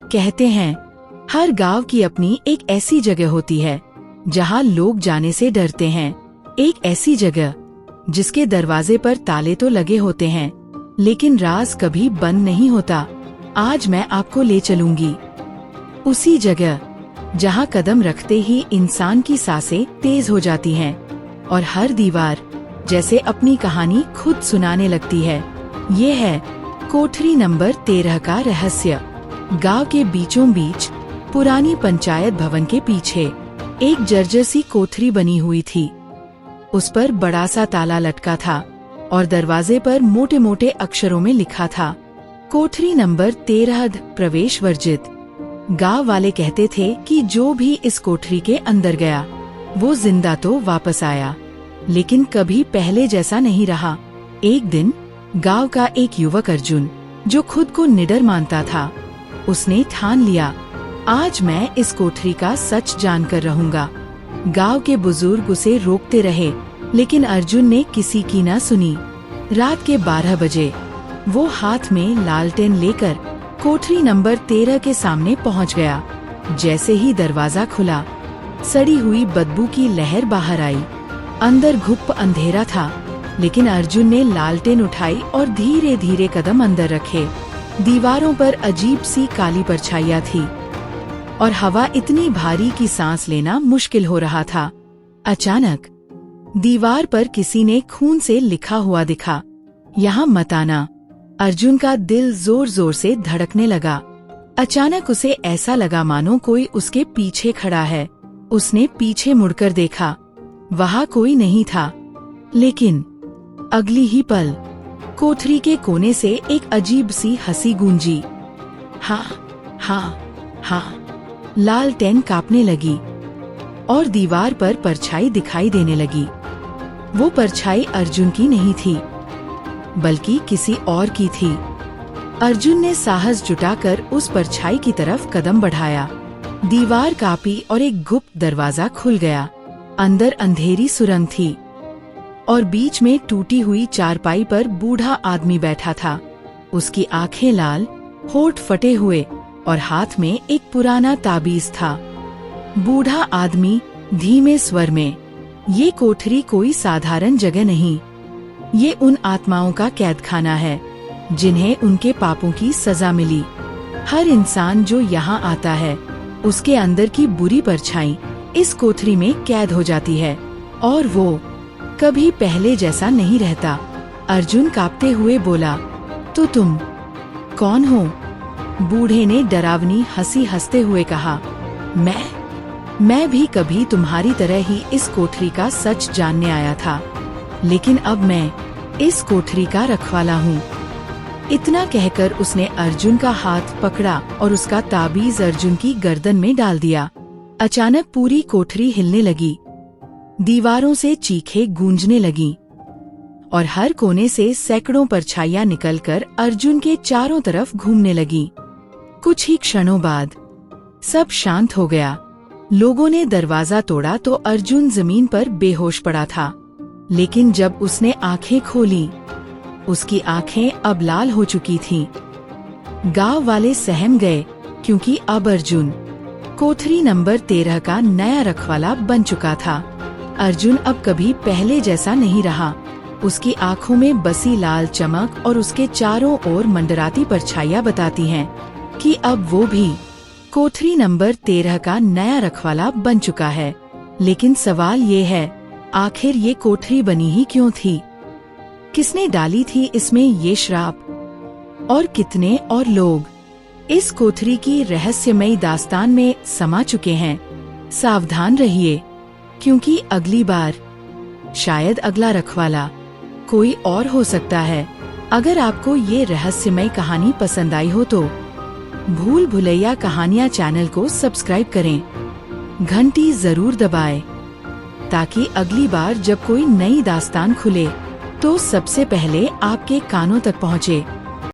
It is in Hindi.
कहते हैं, हर गांव की अपनी एक ऐसी जगह होती है जहां लोग जाने से डरते हैं। एक ऐसी जगह जिसके दरवाजे पर ताले तो लगे होते हैं, लेकिन राज कभी बंद नहीं होता। आज मैं आपको ले चलूंगी उसी जगह जहां कदम रखते ही इंसान की सांसें तेज हो जाती हैं और हर दीवार जैसे अपनी कहानी खुद सुनाने लगती है। ये है कोठरी नंबर 13 का रहस्य। गांव के बीचों बीच पुरानी पंचायत भवन के पीछे एक जर्जर सी कोठरी बनी हुई थी। उस पर बड़ा सा ताला लटका था और दरवाजे पर मोटे मोटे अक्षरों में लिखा था, कोठरी नंबर 13 प्रवेश वर्जित। गांव वाले कहते थे कि जो भी इस कोठरी के अंदर गया वो जिंदा तो वापस आया, लेकिन कभी पहले जैसा नहीं रहा। एक दिन गांव का एक युवक अर्जुन, जो खुद को निडर मानता था, उसने ठान लिया, आज मैं इस कोठरी का सच जानकर रहूंगा। गांव के बुजुर्ग उसे रोकते रहे, लेकिन अर्जुन ने किसी की न सुनी। रात के 12 बजे वो हाथ में लालटेन लेकर कोठरी नंबर 13 के सामने पहुंच गया। जैसे ही दरवाजा खुला, सड़ी हुई बदबू की लहर बाहर आई। अंदर घुप अंधेरा था, लेकिन अर्जुन ने लालटेन उठाई और धीरे धीरे कदम अंदर रखे। दीवारों पर अजीब सी काली परछाइयां थी और हवा इतनी भारी कि सांस लेना मुश्किल हो रहा था। अचानक दीवार पर किसी ने खून से लिखा हुआ दिखा, यहाँ मत आना। अर्जुन का दिल जोर जोर से धड़कने लगा। अचानक उसे ऐसा लगा मानो कोई उसके पीछे खड़ा है। उसने पीछे मुड़कर देखा, वहाँ कोई नहीं था, लेकिन अगली ही पल कोठरी के कोने से एक अजीब सी हंसी गूंजी। हाँ हाँ हाँ। लालटेन कांपने लगी और दीवार पर परछाई दिखाई देने लगी। वो परछाई अर्जुन की नहीं थी, बल्कि किसी और की थी। अर्जुन ने साहस जुटाकर उस परछाई की तरफ कदम बढ़ाया। दीवार कांपी और एक गुप्त दरवाजा खुल गया। अंदर अंधेरी सुरंग थी और बीच में टूटी हुई चारपाई पर बूढ़ा आदमी बैठा था। उसकी आंखें लाल, होठ फटे हुए और हाथ में एक पुराना ताबीज था। बूढ़ा आदमी धीमे स्वर में, ये कोठरी कोई साधारण जगह नहीं, ये उन आत्माओं का कैदखाना है जिन्हें उनके पापों की सजा मिली। हर इंसान जो यहाँ आता है, उसके अंदर की बुरी परछाई इस कोठरी में कैद हो जाती है और वो कभी पहले जैसा नहीं रहता। अर्जुन कांपते हुए बोला, तो तुम कौन हो? बूढ़े ने डरावनी हंसी हंसते हुए कहा, मैं भी कभी तुम्हारी तरह ही इस कोठरी का सच जानने आया था, लेकिन अब मैं इस कोठरी का रखवाला हूँ। इतना कहकर उसने अर्जुन का हाथ पकड़ा और उसका ताबीज अर्जुन की गर्दन में डाल दिया। अचानक पूरी कोठरी हिलने लगी, दीवारों से चीखें गूंजने लगीं और हर कोने से सैकड़ों परछाइयां निकलकर अर्जुन के चारों तरफ घूमने लगीं। कुछ ही क्षणों बाद सब शांत हो गया। लोगों ने दरवाजा तोड़ा तो अर्जुन जमीन पर बेहोश पड़ा था, लेकिन जब उसने आंखें खोली, उसकी आंखें अब लाल हो चुकी थीं। गांव वाले सहम गए, क्योंकि अब अर्जुन कोठरी नंबर 13 का नया रखवाला बन चुका था। अर्जुन अब कभी पहले जैसा नहीं रहा। उसकी आंखों में बसी लाल चमक और उसके चारों ओर मंडराती परछाइयां बताती हैं कि अब वो भी कोठरी नंबर 13 का नया रखवाला बन चुका है। लेकिन सवाल ये है, आखिर ये कोठरी बनी ही क्यों थी? किसने डाली थी इसमें ये श्राप? और कितने और लोग इस कोठरी की रहस्यमयी दास्तान में समा चुके हैं? सावधान रहिए, क्योंकि अगली बार शायद अगला रखवाला कोई और हो सकता है। अगर आपको ये रहस्यमय कहानी पसंद आई हो तो भूल भुलैया कहानियाँ चैनल को सब्सक्राइब करें, घंटी जरूर दबाएं, ताकि अगली बार जब कोई नई दास्तान खुले तो सबसे पहले आपके कानों तक पहुँचे।